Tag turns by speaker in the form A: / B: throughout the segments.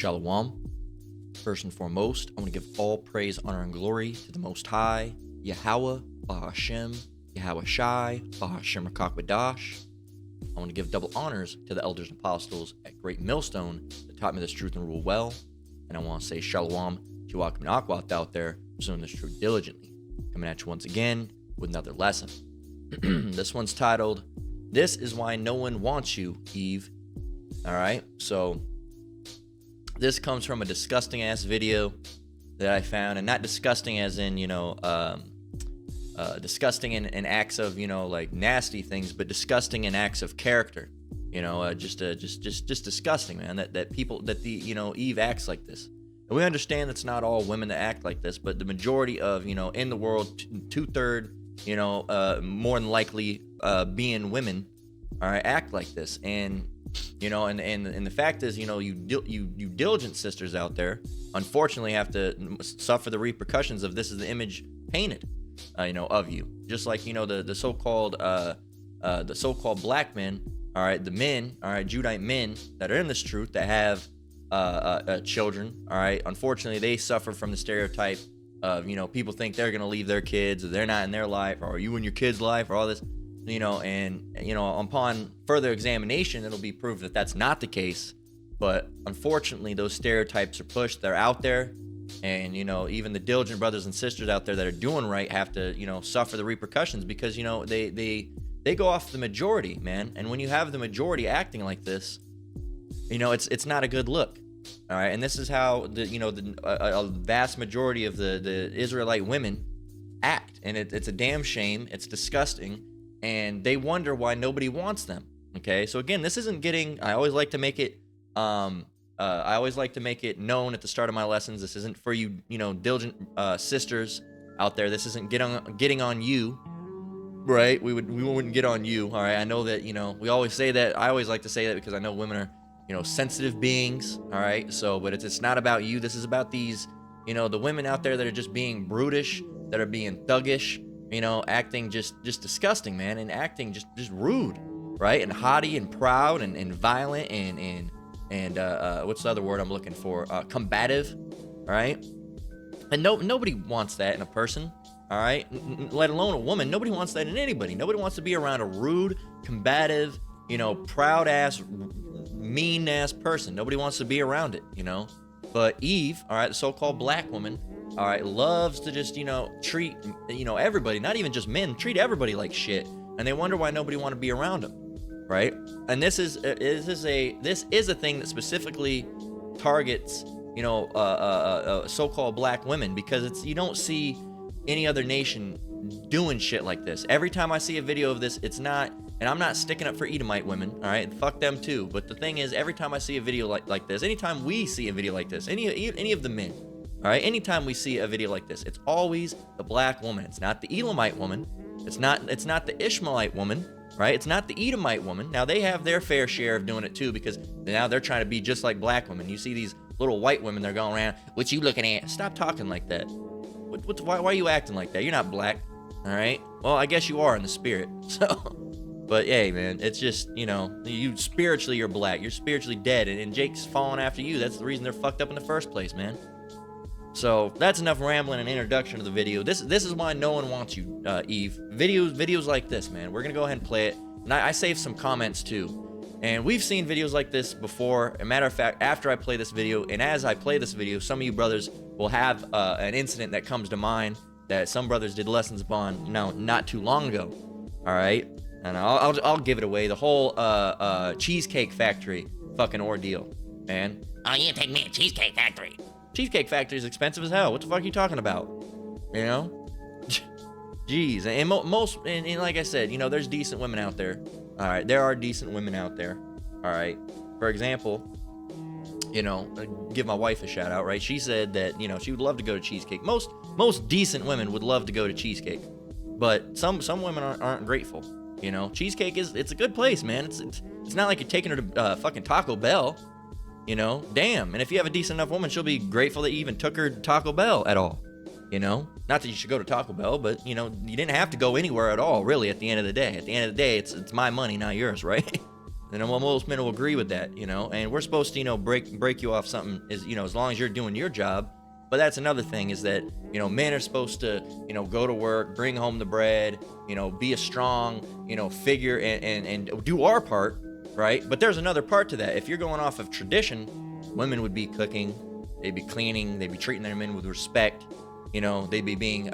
A: Shalom. First and foremost, I want to give all praise, honor, and glory to the Most High, Yahweh, Bahashem, Yahweh Shai, Bahashem Rakakbadash. I want to give double honors to the elders and apostles at Great Millstone that taught me this truth and rule well. And I want to say Shalom to Akim and Akwat out there pursuing this truth diligently. Coming at you once again with another lesson. This one's titled, This is Why No One Wants You, Eve. All right, so this comes from a disgusting ass video that I found, and not disgusting as in, disgusting in acts of, like nasty things, but disgusting in acts of character. Just disgusting, man. That Eve acts like this. And we understand that's not all women that act like this, but the majority of, in the world, 2/3, more than likely, being women, all right, act like this. And and the fact is, you diligent sisters out there, unfortunately, have to suffer the repercussions of this is the image painted, of you. Just like the so-called black men, all right, the men, all right, Judite men that are in this truth that have children, all right. Unfortunately, they suffer from the stereotype of people think they're gonna leave their kids, or they're not in their life, or are you in your kid's life, or all this. Upon further examination, it'll be proved that that's not the case. But unfortunately, those stereotypes are pushed. They're out there. And, even the diligent brothers and sisters out there that are doing right have to, suffer the repercussions because, they go off the majority, man. And when you have the majority acting like this, it's not a good look. All right. And this is how a vast majority of the Israelite women act. And it's a damn shame. It's disgusting. And they wonder why nobody wants them. Okay, so again, this isn't getting. I always like to make it. known at the start of my lessons. This isn't for you, diligent sisters out there. This isn't getting on you, right? We wouldn't get on you. All right, I know that we always say that. I always like to say that because I know women are sensitive beings. All right, so but it's not about you. This is about these the women out there that are just being brutish, that are being thuggish. Acting just disgusting, man, and acting just rude, right? And haughty and proud and violent and what's the other word I'm looking for? Combative, right? And nobody wants that in a person, all right? Let alone a woman. Nobody wants that in anybody. Nobody wants to be around a rude, combative, proud ass, mean ass person. Nobody wants to be around it, But Eve, all right, the so-called black woman, all right, loves to just, treat, everybody, not even just men, treat everybody like shit. And they wonder why nobody want to be around them, right? And this is a thing that specifically targets, so-called black women, because you don't see any other nation doing shit like this. Every time I see a video of this, it's not, and I'm not sticking up for Edomite women, all right? Fuck them too. But the thing is, every time I see a video like this, anytime we see a video like this, any of the men, all right, anytime we see a video like this, it's always the black woman. It's not the Elamite woman. It's not the Ishmaelite woman, right? It's not the Edomite woman. Now, they have their fair share of doing it too, because now they're trying to be just like black women. You see these little white women, they're going around, what you looking at? Stop talking like that. Why are you acting like that? You're not black, all right? Well, I guess you are in the spirit, so... But hey, man, it's just, you spiritually, you're black. You're spiritually dead, and Jake's following after you. That's the reason they're fucked up in the first place, man. So that's enough rambling and introduction to the video. This is why no one wants you, Eve. Videos like this, man. We're gonna go ahead and play it. And I saved some comments too. And we've seen videos like this before. As a matter of fact, after I play this video, and as I play this video, some of you brothers will have an incident that comes to mind that some brothers did lessons upon not too long ago. All right, and I'll give it away. The whole Cheesecake Factory fucking ordeal, man.
B: Oh, you take me to Cheesecake Factory.
A: Cheesecake Factory is expensive as hell. What the fuck are you talking about? Jeez. And most, and like I said, there's decent women out there. All right, there are decent women out there. All right. For example, give my wife a shout out, right? She said that, she would love to go to Cheesecake. Most decent women would love to go to Cheesecake. But some women aren't grateful. Cheesecake it's a good place, man. It's not like you're taking her to fucking Taco Bell. Damn. And if you have a decent enough woman, she'll be grateful that you even took her to Taco Bell at all. Not that you should go to Taco Bell, but you didn't have to go anywhere at all, really, at the end of the day. At the end of the day, it's my money, not yours, right? And then most men will agree with that, you know. And we're supposed to, you know, break you off something is, you know, as long as you're doing your job. But that's another thing is that, you know, men are supposed to, you know, go to work, bring home the bread, you know, be a strong, you know, figure and do our part, right? But there's another part to that. If you're going off of tradition, women would be cooking, they'd be cleaning, they'd be treating their men with respect, you know, they'd be being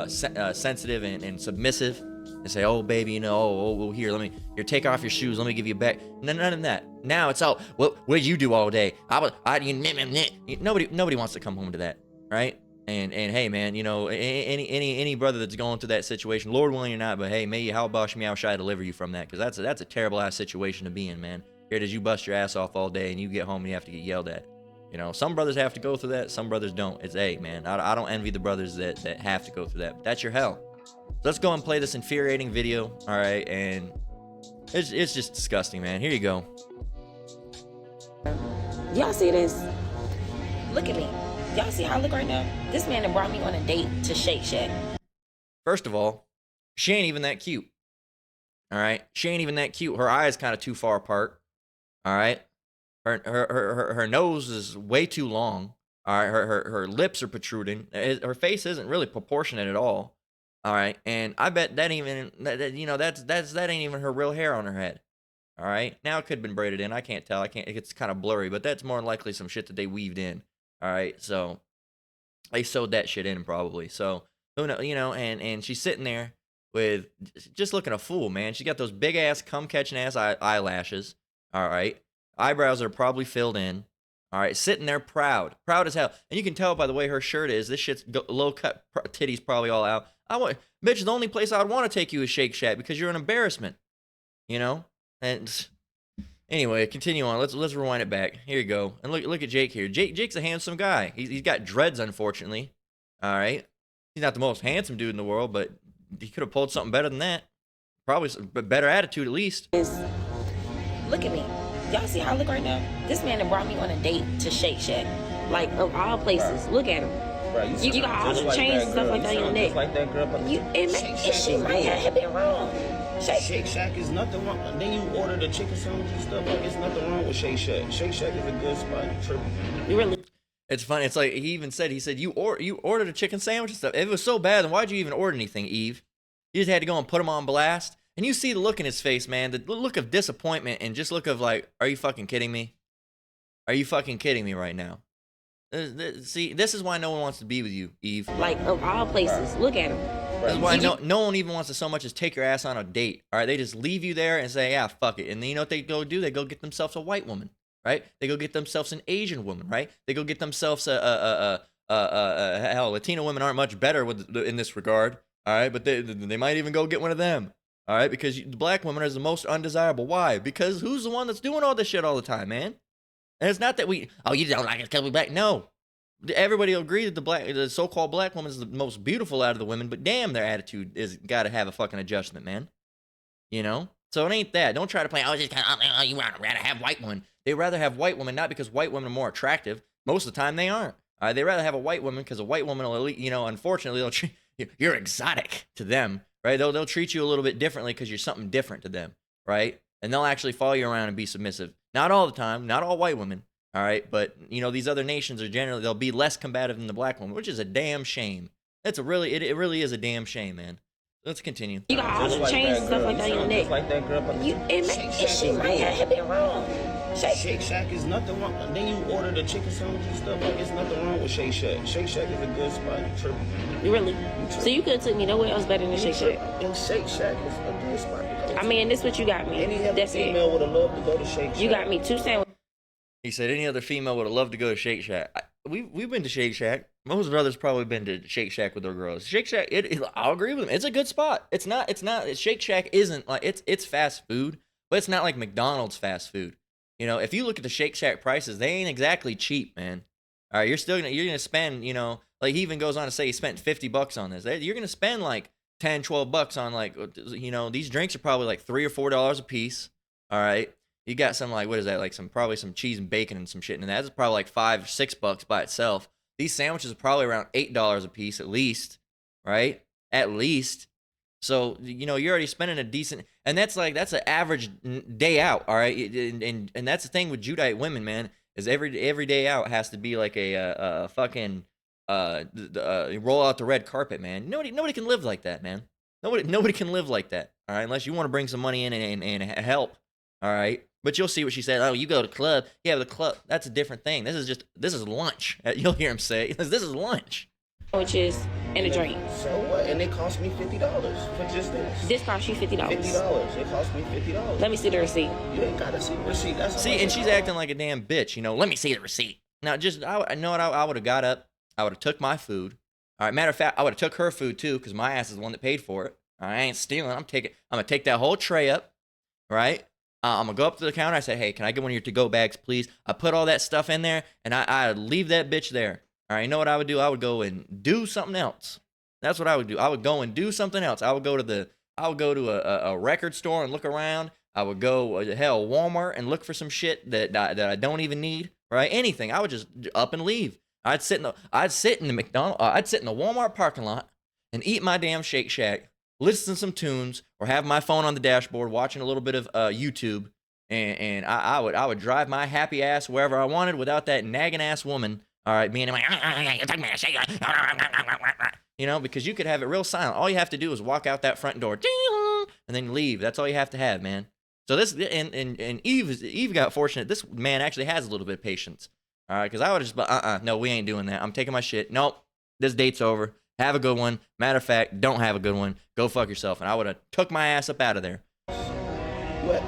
A: sensitive and submissive and say, oh, baby, you know, well, here, take off your shoes, let me give you a back. None of that. Now it's all, what did you do all day? Nobody wants to come home to that, right? And hey, man, you know, any brother that's going through that situation, Lord willing or not, but hey, may how bosh me, how shall I deliver you from that? Because that's a terrible ass situation to be in, man. Here it is, you bust your ass off all day and you get home and you have to get yelled at. You know, some brothers have to go through that, some brothers don't. It's, hey, man, I don't envy the brothers that have to go through that. But that's your hell. So let's go and play this infuriating video, all right? And it's just disgusting, man. Here you go.
C: Y'all see this? Look at me. Y'all see how I look right now? This man that brought me on a date to Shake Shack.
A: First of all, she ain't even that cute. All right? She ain't even that cute. Her eyes kind of too far apart. All right? Her nose is way too long. All right? Her lips are protruding. Her face isn't really proportionate at all. All right? And I bet that ain't even her real hair on her head. All right. Now it could have been braided in. I can't tell. It's kind of blurry, but that's more than likely some shit that they weaved in. All right. So they sewed that shit in probably. So who knows, you know, and she's sitting there with just looking a fool, man. She got those big ass cum catching ass eyelashes. All right. Eyebrows are probably filled in. All right. Sitting there proud as hell. And you can tell by the way her shirt is. This shit's low cut titties probably all out. Bitch, the only place I would want to take you is Shake Shack because you're an embarrassment. You know? And anyway, continue on. Let's rewind it back. Here you go. And look at Jake here. Jake's a handsome guy. He's got dreads, unfortunately. All right. He's not the most handsome dude in the world, but he could have pulled something better than that. Probably a better attitude at least.
C: Look at me. Y'all see how I look right now? This man that brought me on a date to Shake Shack. Like, of all places. Look at him.
D: Bro,
C: you got all the chains and stuff like that on your neck.
D: Like that girl, but
C: she might have been wrong.
D: Shake Shack is nothing wrong. Then you order the chicken sandwich and stuff. Like, it's nothing wrong with Shake Shack. Shake Shack is a good spot. You tripping?
C: You really?
A: It's funny. It's like he said you ordered a chicken sandwich and stuff. If it was so bad, then why'd you even order anything, Eve? You just had to go and put him on blast. And you see the look in his face, man. The look of disappointment and just look of like, are you fucking kidding me? Are you fucking kidding me right now? See, this is why no one wants to be with you, Eve.
C: Like, of all places. Look at him.
A: This is why no one even wants to so much as take your ass on a date. All right, they just leave you there and say, yeah, fuck it. And then you know what they go do? They go get themselves a white woman, right? They go get themselves an Asian woman, right? They go get themselves hell, Latino women aren't much better in this regard, all right? But they might even go get one of them, all right? Because the black woman is the most undesirable. Why? Because who's the one that's doing all this shit all the time, man? And it's not that you don't like us because we black. No. Everybody will agree that the so-called black woman is the most beautiful out of the women, but damn, their attitude is got to have a fucking adjustment, man. You know? So it ain't that. Don't try to play, you rather have white women. They rather have white women, not because white women are more attractive. Most of the time, they aren't. They rather have a white woman because a white woman will, you know, unfortunately, they'll treat you're exotic to them, right? They'll treat you a little bit differently because you're something different to them, right? And they'll actually follow you around and be submissive. Not all the time, not all white women. All right, but you know these other nations are generally they'll be less combative than the black woman, which is a damn shame. It really is a damn shame, man. Let's continue.
C: You got all the chains and stuff like that on your neck.
D: Like that girl, but
C: she might have been wrong.
D: Shake Shack is nothing wrong. Then you order the chicken sandwich and stuff. Like, it's nothing wrong with Shake Shack. Shake Shack is a good spot. You tripping?
C: You really? So you could have took me nowhere else better than Shake Shack.
D: And Shake Shack is a good spot.
C: I mean, this what you got me.
D: Any other
C: That's
D: female
C: it.
D: would have loved to go to Shake Shack.
C: You got me 2 sandwiches.
A: He said any other female would have loved to go to Shake Shack. We've been to Shake Shack. Most brothers probably been to Shake Shack with their girls. Shake Shack, I'll agree with him. It's a good spot. It's not. Shake Shack isn't like it's fast food, but it's not like McDonald's fast food. You know, if you look at the Shake Shack prices, they ain't exactly cheap, man. All right, you're gonna spend, you know, like he even goes on to say he spent $50 on this. You're gonna spend like $10-12 on like, you know, these drinks are probably like $3 or $4 a piece. All right. You got some like, what is that? Like probably some cheese and bacon and some shit. And that's probably like $5 or $6 by itself. These sandwiches are probably around $8 a piece at least, right? At least. So, you know, you're already spending a decent, and that's an average day out, all right? And that's the thing with Judite women, man, is every day out has to be like a fucking roll out the red carpet, man. Nobody can live like that, man. Nobody can live like that, all right? Unless you want to bring some money in and help, all right? But you'll see what she said. Oh, you go to club. Yeah, the club, that's a different thing. This is lunch. You'll hear him say, this is lunch.
C: Sandwiches and a drink.
D: So what? And it cost me $50 for just this.
C: This cost you $50.
D: $50. It cost me $50.
C: Let me see the receipt.
D: You ain't gotta see the receipt. That's all
A: See,
D: I
A: and
D: said.
A: she's acting like a damn bitch, you know. Let me see the receipt. Now, I know what I would have got up. I would have took my food. All right, matter of fact, I would have took her food too, because my ass is the one that paid for it. I ain't stealing. I'm gonna take that whole tray up, right? I'm gonna go up to the counter. I say, hey, can I get one of your to-go bags, please? I put all that stuff in there, and I leave that bitch there. All right, you know what I would do? I would go and do something else. That's what I would do. I would go and do something else. I would go to a record store and look around. I would go Walmart and look for some shit that I don't even need. Right? Anything. I would just up and leave. I'd sit in the Walmart parking lot and eat my damn Shake Shack, listen to some tunes, or have my phone on the dashboard watching a little bit of YouTube. And I would drive my happy ass wherever I wanted without that nagging ass woman. All right, being like, you know, because you could have it real silent. All you have to do is walk out that front door, and then leave. That's all you have to have, man. So this, and Eve got fortunate. This man actually has a little bit of patience. All right, because I would have just, no, we ain't doing that. I'm taking my shit. Nope, this date's over. Have a good one. Matter of fact, don't have a good one. Go fuck yourself. And I would have took my ass up out of there.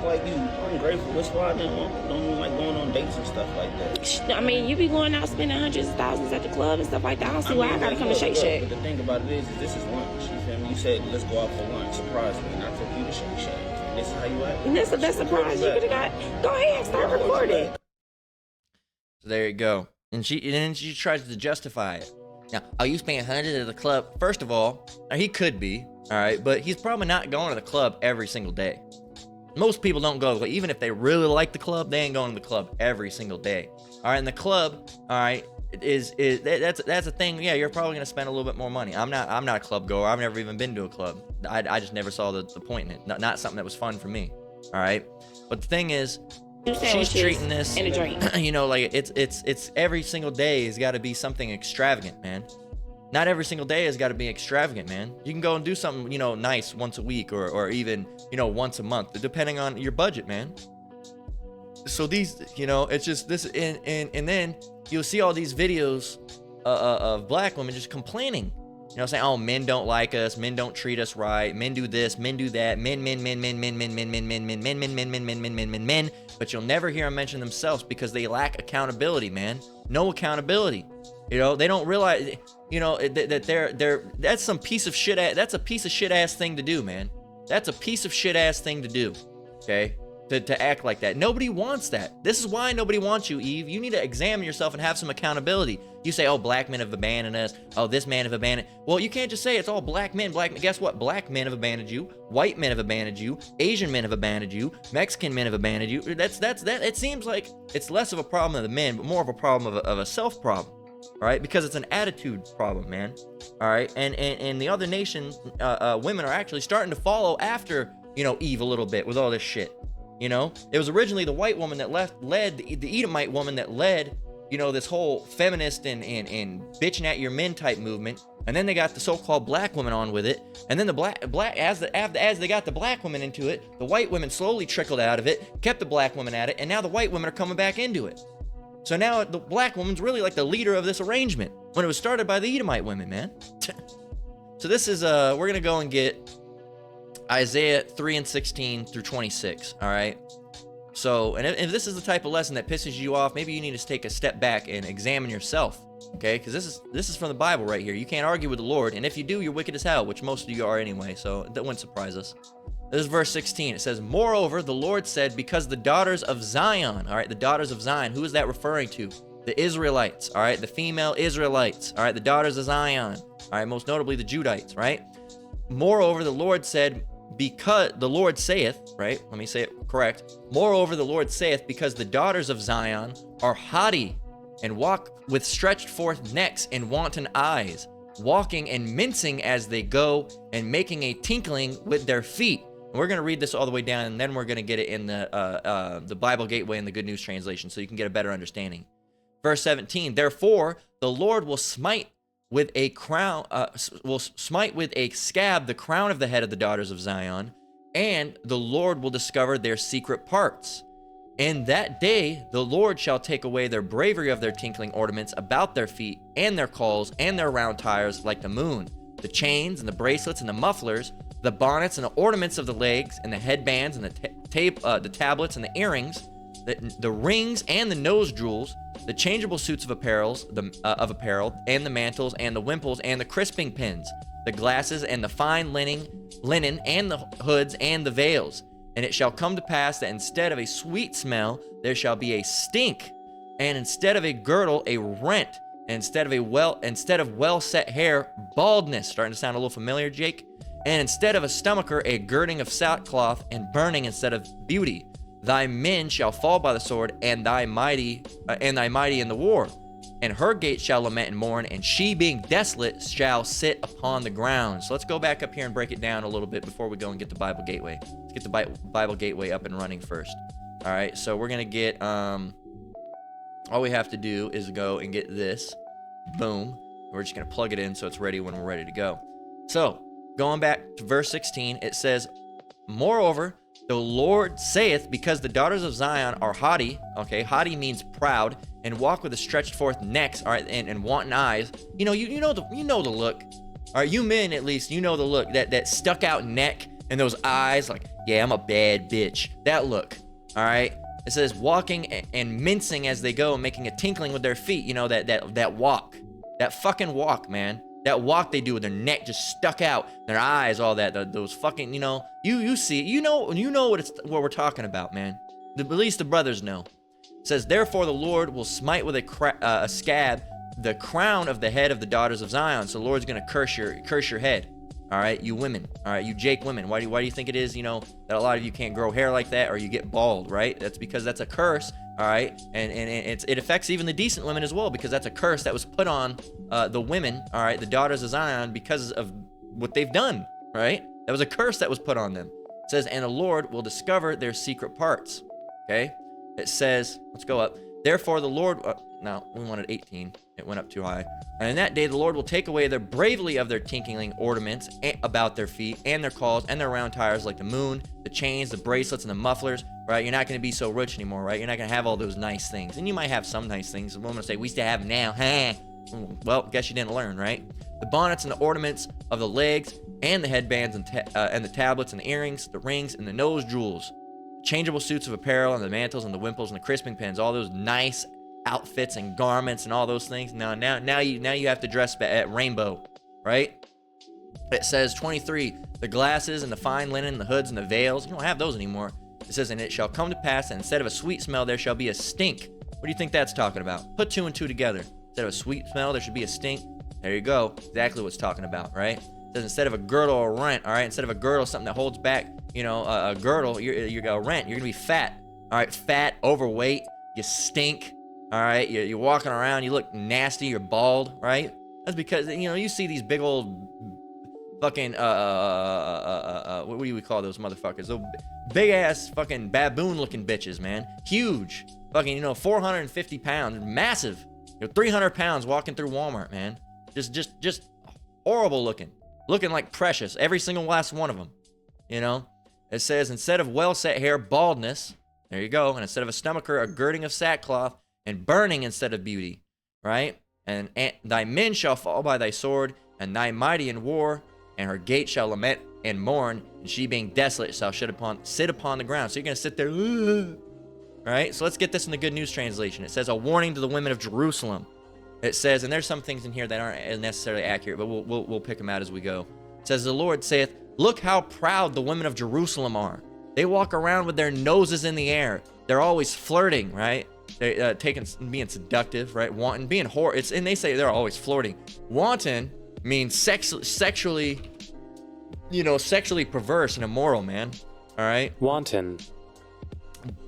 D: Like you ungrateful. That's why I don't like going on dates and stuff like that.
C: I mean, you be going out spending hundreds of thousands at the club and stuff like that. I don't see why I gotta come to Shake Shack.
D: But the thing about it is this is lunch. You feel me? You said let's go out for lunch. Surprise me, and I took you to Shake Shack. And this is how you act.
C: And that's the best surprise you could have got. Go ahead, start recording.
A: So there you go. And then she tries to justify it. Now, are you spending hundreds at the club? First of all, he could be, all right, but he's probably not going to the club every single day. Most people don't go, even if they really like the club, they ain't going to the club every single day. All right, and the club, all right, that's a thing. Yeah, you're probably gonna spend a little bit more money. I'm not a club goer. I've never even been to a club. I just never saw the point in it. Not something that was fun for me. All right, but the thing is, she's treating this,
C: and a drink.
A: you know, like it's every single day has got to be something extravagant, man. Not every single day has got to be extravagant, man. You can go and do something, you know, nice once a week or even, you know, once a month, depending on your budget, man. So these, you know, it's just this, and then you'll see all these videos of black women just complaining, you know, saying, oh, men don't like us, men don't treat us right, men do this, men do that, men, but you'll never hear them mention themselves because they lack accountability, man. No accountability. You know, they don't realize, you know, that they're that's some piece of shit. That's a piece of shit ass thing to do, man. That's a piece of shit ass thing to do. Okay, to act like that. Nobody wants that. This is why nobody wants you, Eve. You need to examine yourself and have some accountability. You say, oh, black men have abandoned us. Oh, this man have abandoned. Well, you can't just say it's all black men. Guess what? Black men have abandoned you. White men have abandoned you. Asian men have abandoned you. Mexican men have abandoned you. That's that. It seems like it's less of a problem of the men, but more of a problem of a self problem. All right, because it's an attitude problem, man. All right, and the other nations, women are actually starting to follow after, you know, Eve a little bit with all this shit. You know, it was originally the white woman that led the Edomite woman that led, you know, this whole feminist and bitching at your men type movement, and then they got the so-called black women on with it, and then the black as they got the black women into it, the white women slowly trickled out of it, kept the black women at it, and now the white women are coming back into it. So now the black woman's really like the leader of this arrangement when it was started by the Edomite women, man. So this is we're gonna go and get Isaiah 3:16 through 26. All right. So, and if this is the type of lesson that pisses you off, maybe you need to take a step back and examine yourself. Okay, because this is from the Bible right here. You can't argue with the Lord, and if you do, you're wicked as hell, which most of you are anyway. So that wouldn't surprise us. This is verse 16. It says, moreover, the Lord said, because the daughters of Zion, all right, the daughters of Zion, who is that referring to? The Israelites, all right, the female Israelites, all right, the daughters of Zion, all right, most notably the Judites, right? Moreover, the Lord said, because the Lord saith, right, let me say it correct. Moreover, the Lord saith, because the daughters of Zion are haughty and walk with stretched forth necks and wanton eyes. walking and mincing as they go, and making a tinkling with their feet. And we're going to read this all the way down, and then we're going to get it in the Bible Gateway and the Good News Translation, so you can get a better understanding. Verse 17, therefore the Lord will smite with a scab the crown of the head of the daughters of Zion, and the Lord will discover their secret parts. In that day, the Lord shall take away their bravery of their tinkling ornaments about their feet, and their calls, and their round tires like the moon, the chains, and the bracelets, and the mufflers, the bonnets, and the ornaments of the legs, and the headbands, and the tablets, and the earrings, the rings, and the nose jewels, the changeable suits of apparel, and the mantles, and the wimples, and the crisping pins, the glasses, and the fine linen, and the hoods, and the veils. And it shall come to pass that instead of a sweet smell, there shall be a stink, and instead of a girdle, a rent, and instead of well set hair, baldness. Starting to sound a little familiar, Jake? And instead of a stomacher, a girding of sackcloth, and burning instead of beauty. Thy men shall fall by the sword, and thy mighty in the war. And her gates shall lament and mourn, and she being desolate shall sit upon the ground. So let's go back up here and break it down a little bit before we go and get the Bible Gateway. Let's get the Bible Gateway up and running first. All right, so we're gonna get all we have to do is go and get this. Boom. We're just gonna plug it in so it's ready when we're ready to go. So going back to verse 16, it says, moreover, the Lord saith, because the daughters of Zion are haughty, okay, haughty means proud, and walk with a stretched forth necks, all right, and wanton eyes. You know the look. All right, you men at least, you know the look, that stuck out neck and those eyes, like, yeah, I'm a bad bitch. That look, all right. It says walking and mincing as they go, and making a tinkling with their feet. You know that walk, that fucking walk, man. That walk they do with their neck just stuck out, their eyes, all that, those fucking, you see, you know what we're talking about, man. At least the brothers know. It says, therefore the Lord will smite with a scab the crown of the head of the daughters of Zion. So the Lord's gonna curse your head. All right, you women, all right, you Jake women. Why do you think it is, that a lot of you can't grow hair like that, or you get bald, right? That's because that's a curse. All right, and it affects even the decent women as well, because that's a curse that was put on the women, all right, the daughters of Zion, because of what they've done, right? That was a curse that was put on them. It says, and the Lord will discover their secret parts, okay? It says, let's go up. Therefore the Lord, no, we wanted 18. It went up too high. And in that day the Lord will take away their bravery of their tinkling ornaments about their feet, and their calls, and their round tires like the moon, the chains, the bracelets, and the mufflers, right? You're not going to be so rich anymore, right? You're not going to have all those nice things. And you might have some nice things. I'm going to say, we still have them now, huh? Well, guess you didn't learn, right? The bonnets and the ornaments of the legs, and the headbands, and the tablets, and the earrings, the rings, and the nose jewels, changeable suits of apparel, and the mantles, and the wimples, and the crisping pins, all those nice outfits and garments and all those things. Now you have to dress at rainbow, right? It says 23, the glasses and the fine linen, the hoods and the veils. You don't have those anymore. It says, and it shall come to pass that instead of a sweet smell, there shall be a stink. What do you think that's talking about? Put two and two together. Instead of a sweet smell, there should be a stink. There you go. Exactly what it's talking about, right? It says instead of a girdle or rent, all right? Instead of a girdle, something that holds back, a girdle, you're a rent. You're gonna be fat, all right? Fat, overweight, you stink, all right? You're walking around, you look nasty, you're bald, right? That's because, you see these big old fucking, what do we call those motherfuckers? Those big ass fucking baboon looking bitches, man. Huge. Fucking, 450 pounds, massive. 300 pounds walking through Walmart, man. Just horrible looking. Looking like precious, every single last one of them. It says, instead of well set hair, baldness. There you go. And instead of a stomacher, a girding of sackcloth, and burning instead of beauty, right? And thy men shall fall by thy sword, and thy mighty in war, and her gate shall lament and mourn, and she being desolate shall sit upon the ground. So you're gonna sit there, right? So let's get this in the Good News Translation. It says, a warning to the women of Jerusalem. It says, and there's some things in here that aren't necessarily accurate, but we'll pick them out as we go. It says, the Lord saith, look how proud the women of Jerusalem are. They walk around with their noses in the air. They're always flirting, right? They're being seductive, right? Wanton, being and they say they're always flirting. Wanton means sexually perverse and immoral, man. All right?
E: Wanton.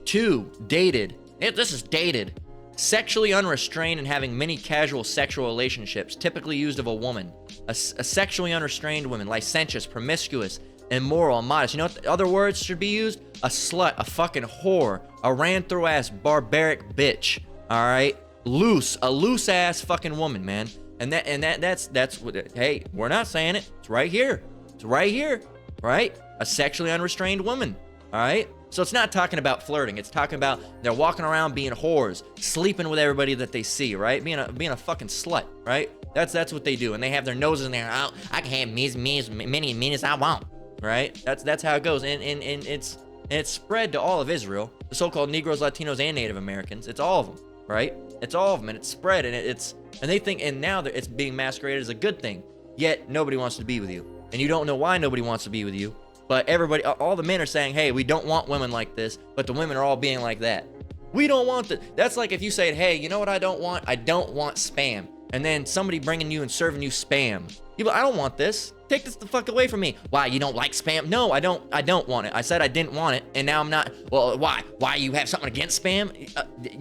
A: 2, dated. This is dated. Sexually unrestrained and having many casual sexual relationships, typically used of a woman. a sexually unrestrained woman, licentious, promiscuous, immoral, immodest. You know what the other words should be used? A slut, a fucking whore, a ran-through ass barbaric bitch. All right, a loose ass fucking woman, man. And that's what. Hey, we're not saying it. It's right here. It's right here. Right? A sexually unrestrained woman. All right. So it's not talking about flirting. It's talking about they're walking around being whores, sleeping with everybody that they see, right? Being a fucking slut, right? That's what they do, and they have their noses in there. Oh, I can have many as I want, right? That's how it goes, and it's spread to all of Israel, the so-called Negroes, Latinos, and Native Americans. It's all of them, right? It's all of them, and it's spread, and and they think, and now that it's being masqueraded as a good thing. Yet nobody wants to be with you, and you don't know why nobody wants to be with you. But everybody, all the men are saying, hey, we don't want women like this, but the women are all being like that. We don't want that. That's like if you said, hey, you know what I don't want? I don't want spam. And then somebody bringing you and serving you spam. You go, I don't want this. Take this the fuck away from me. Why, you don't like spam? No, I don't want it. I said I didn't want it, and now I'm not. Well, why? Why, you have something against spam?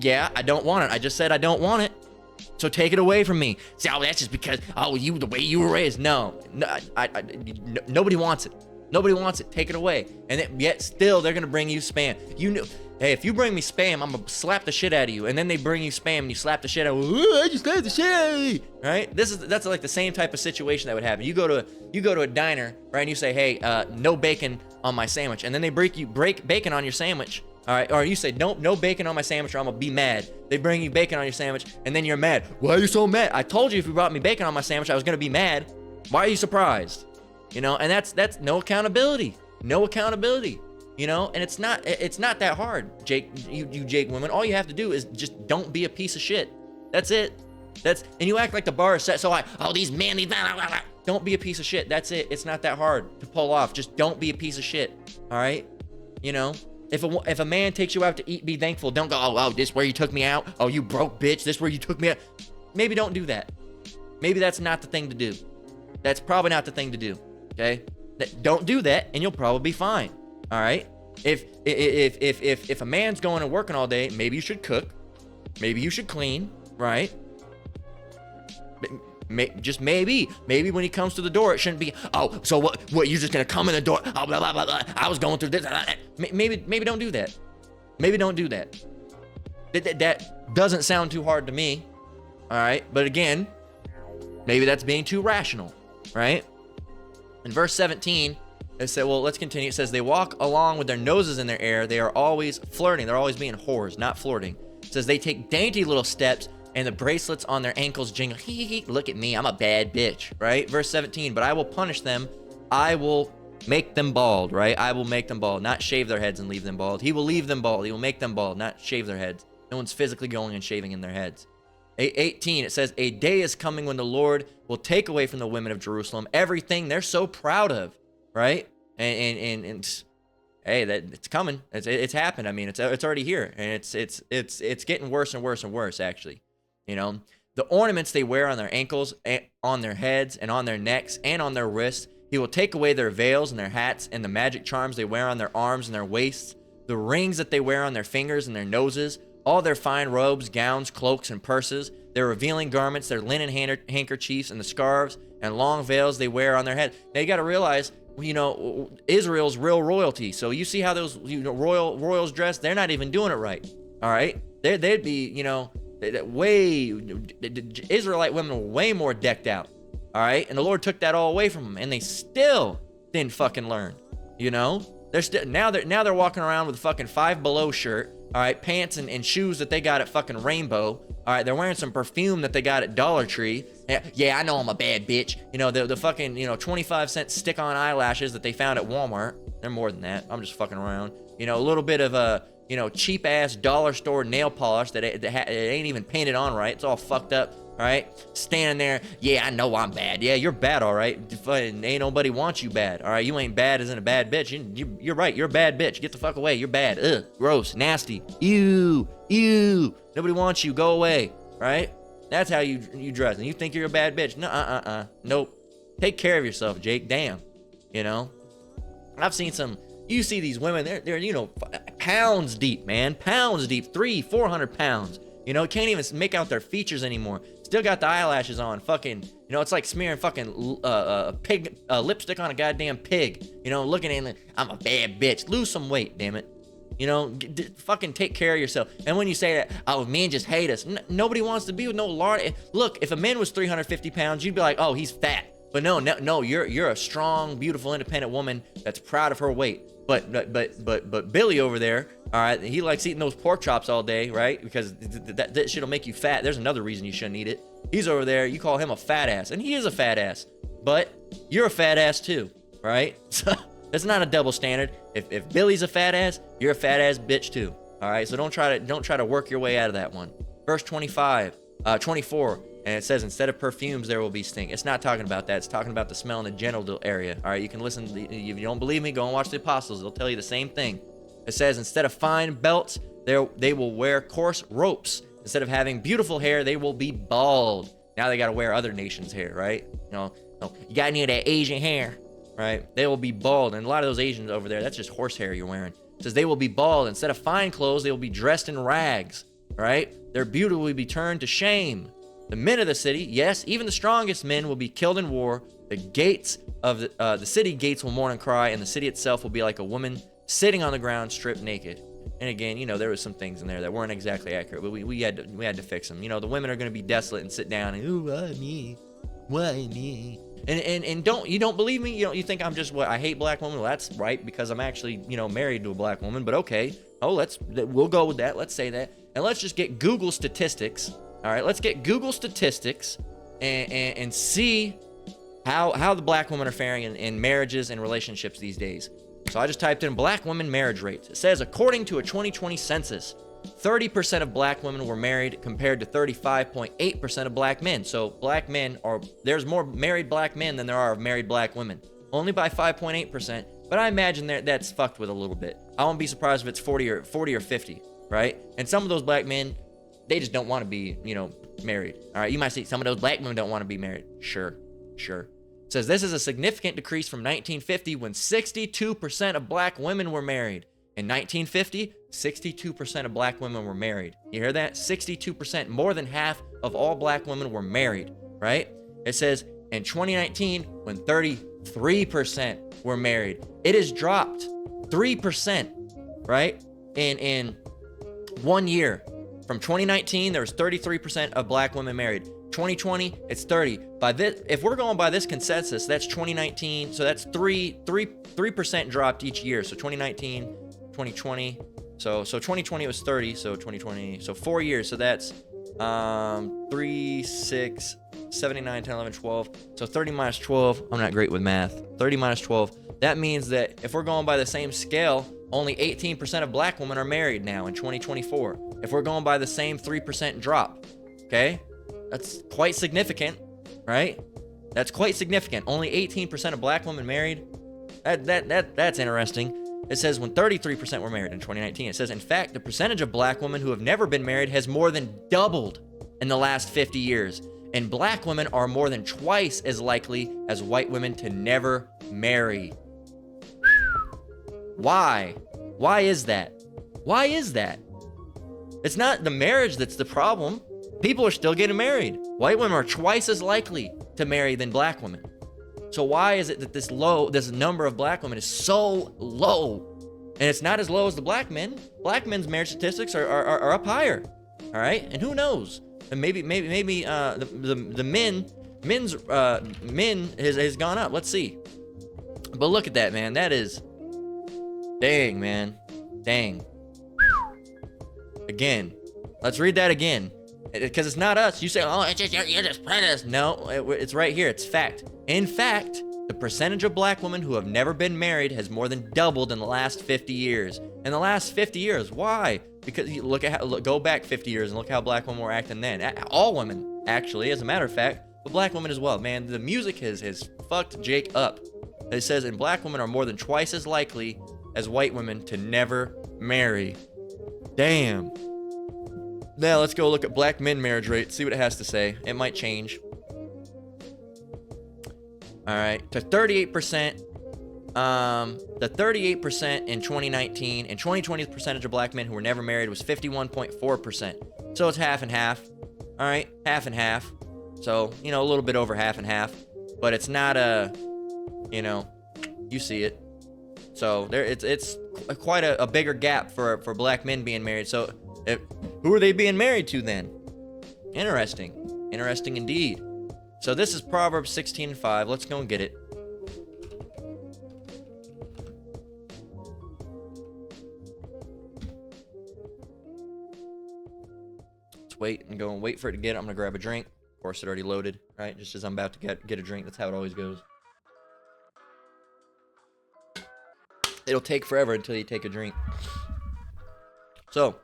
A: Yeah, I don't want it. I just said I don't want it. So take it away from me.
B: See, oh, that's just because,
A: The way you were raised. No, nobody wants it. Nobody wants it. Take it away. And yet still they're gonna bring you spam. You know, hey, if you bring me spam, I'm gonna slap the shit out of you. And then they bring you spam and you slap the shit out of you. I just slapped the shit out of you. Right? That's like the same type of situation that would happen. You go to a diner, right, and you say, hey, no bacon on my sandwich, and then they break bacon on your sandwich. All right, or you say, no bacon on my sandwich or I'm gonna be mad. They bring you bacon on your sandwich, and then you're mad. Why are you so mad? I told you if you brought me bacon on my sandwich, I was gonna be mad. Why are you surprised? You know, and that's no accountability. No accountability. You know, and it's not that hard, Jake. You Jake women. All you have to do is just don't be a piece of shit. That's it. And you act like the bar is set so high. Oh, these men, don't be a piece of shit. That's it. It's not that hard to pull off. Just don't be a piece of shit. All right. You know, if a man takes you out to eat, be thankful. Don't go, oh, this where you took me out. Oh, you broke bitch. This where you took me out. Maybe don't do that. Maybe that's not the thing to do. That's probably not the thing to do. Okay, don't do that, and you'll probably be fine. All right. If a man's going and working all day, maybe you should cook. Maybe you should clean. Right. Just maybe when he comes to the door, it shouldn't be, oh, so what? You're just gonna come in the door? Oh, blah blah blah blah. I was going through this. Maybe don't do that. Maybe don't do that. That doesn't sound too hard to me. All right. But again, maybe that's being too rational. Right. In verse 17, it said, well, let's continue. It says, they walk along with their noses in their air. They are always flirting. They're always being whores, not flirting. It says, they take dainty little steps, and the bracelets on their ankles jingle. Look at me. I'm a bad bitch, right? Verse 17, but I will punish them. I will make them bald, right? I will make them bald, not shave their heads and leave them bald. He will leave them bald. He will make them bald, not shave their heads. No one's physically going and shaving in their heads. 18, it says, a day is coming when the Lord will take away from the women of Jerusalem everything they're so proud of, right? And hey, that it's coming. It's happened. I mean, it's already here, and it's getting worse and worse and worse, actually. You know, the ornaments they wear on their ankles, on their heads, and on their necks, and on their wrists. He will take away their veils and their hats and the magic charms they wear on their arms and their waists, the rings that they wear on their fingers and their noses, all their fine robes, gowns, cloaks, and purses, their revealing garments, their linen handkerchiefs, and the scarves and long veils they wear on their head. Now you got to realize, you know, Israel's real royalty. So you see how those royals dress? They're not even doing it right. All right, they'd be, you know, Israelite women were way more decked out. All right, and the Lord took that all away from them, and they still didn't fucking learn. You know, now they're walking around with a fucking Five Below shirt. All right, pants and shoes that they got at fucking Rainbow. All right, they're wearing some perfume that they got at Dollar Tree. Yeah, I know I'm a bad bitch. You know, the fucking, you know, 25-cent stick-on eyelashes that they found at Walmart. They're more than that. I'm just fucking around. You know, a little bit of a, you know, cheap-ass dollar store nail polish that it ain't even painted on right. It's all fucked up. All right, standing there. Yeah, I know I'm bad. Yeah, you're bad, all right. Ain't nobody wants you bad. All right, you ain't bad as in a bad bitch. You're right. You're a bad bitch. Get the fuck away. You're bad. Ugh, gross, nasty. Ew. Nobody wants you. Go away. Right? That's how you dress. And you think you're a bad bitch? No, nope. Take care of yourself, Jake. Damn. You know, I've seen some. You see these women. They're you know, pounds deep, man. Pounds deep. 300-400 pounds. You know, can't even make out their features anymore. still got the eyelashes on. Fucking, you know, it's like smearing fucking pig lipstick on a goddamn pig. You know, looking in it, I'm a bad bitch. Lose some weight, damn it. You know, fucking take care of yourself. And when you say that, oh, men just hate us. Nobody wants to be with no lard. Look, if a man was 350 pounds, you'd be like, oh, he's fat. But no, you're a strong, beautiful, independent woman that's proud of her weight. But Billy over there, all right, he likes eating those pork chops all day, right? Because that shit'll make you fat. There's another reason you shouldn't eat it. He's over there, you call him a fat ass, and he is a fat ass. But you're a fat ass too, right? So it's not a double standard. If Billy's a fat ass, you're a fat ass bitch too. All right, so don't try to work your way out of that one. Verse 24, and it says, instead of perfumes, there will be stink. It's not talking about that. It's talking about the smell in the genital area. All right, you can listen. If you don't believe me, go and watch the Apostles. They'll tell you the same thing. It says, instead of fine belts, they will wear coarse ropes. Instead of having beautiful hair, they will be bald. Now they got to wear other nations' hair, right? You got any of that Asian hair, right? They will be bald. And a lot of those Asians over there, that's just horse hair you're wearing. It says they will be bald. Instead of fine clothes, they will be dressed in rags, right? Their beauty will be turned to shame. The men of the city, yes, even the strongest men will be killed in war. The gates of the city gates will mourn and cry, and the city itself will be like a woman sitting on the ground, stripped naked. And again, you know, there was some things in there that weren't exactly accurate, but we had to fix them. You know, the women are going to be desolate and sit down and, ooh, why me? And you don't believe me? You think I'm just I hate black women? Well, that's right, because I'm actually, you know, married to a black woman. But okay, we'll go with that. Let's say that, and let's just get Google statistics. All right, let's get Google statistics and see how the black women are faring in marriages and relationships these days. So I just typed in black women marriage rates. It says, according to a 2020 census, 30% of black women were married compared to 35.8% of black men. So there's more married black men than there are of married black women. Only by 5.8%, but I imagine that's fucked with a little bit. I won't be surprised if it's 40 or 50, right? And some of those black men, they just don't want to be, you know, married. All right, you might see some of those black women don't want to be married. Sure. It says this is a significant decrease from 1950 when 62% of black women were married. In 1950, 62% of black women were married. You hear that? 62%, more than half of all black women were married, right? It says in 2019, when 33% were married, it has dropped 3%, right? In 1 year. From 2019, there was 33% of black women married. 2020, it's 30. If we're going by this consensus, that's 2019. So that's 3% dropped each year. So 2019, 2020. So 2020 was 30. So 2020, so 4 years. So that's 3, 6, 7, 9, 10, 11, 12. So 30 minus 12. I'm not great with math. 30 minus 12. That means that if we're going by the same scale, only 18% of black women are married now in 2024. If we're going by the same 3% drop, okay? That's quite significant, right? That's quite significant. Only 18% of black women married. That's interesting. It says when 33% were married in 2019. It says, in fact, the percentage of black women who have never been married has more than doubled in the last 50 years. And black women are more than twice as likely as white women to never marry. Why? Why is that? Why is that? It's not the marriage that's the problem. People are still getting married. White women are twice as likely to marry than black women. So why is it that this number of black women is so low? And it's not as low as the black men. Black men's marriage statistics are up higher. All right? And who knows? And maybe the men's has gone up. Let's see. But look at that, man. That is dang, man. Dang. Again. Let's read that again. Because it's not us. You say, oh, it's just you're just prejudiced. No, it's right here. It's fact. In fact, the percentage of black women who have never been married has more than doubled in the last 50 years. In the last 50 years. Why? Because you go back 50 years and look how black women were acting then. All women, actually, as a matter of fact, but black women as well. Man, the music has fucked Jake up. It says, and black women are more than twice as likely as white women to never marry. Damn. Now let's go look at black men marriage rate, see what it has to say. It might change. All right, to 38%. The 38% in 2019 and 2020's percentage of black men who were never married was 51.4%. So it's half and half. All right, half and half. So, you know, a little bit over half and half, but it's not a, you know, you see it. So there, it's quite a bigger gap for black men being married. So who are they being married to then? Interesting indeed. So this is Proverbs 16:5. Let's go and get it. Let's wait and go and wait for it to get it. I'm gonna grab a drink. Of course, it already loaded, right? Just as I'm about to get a drink. That's how it always goes. It'll take forever until you take a drink. So,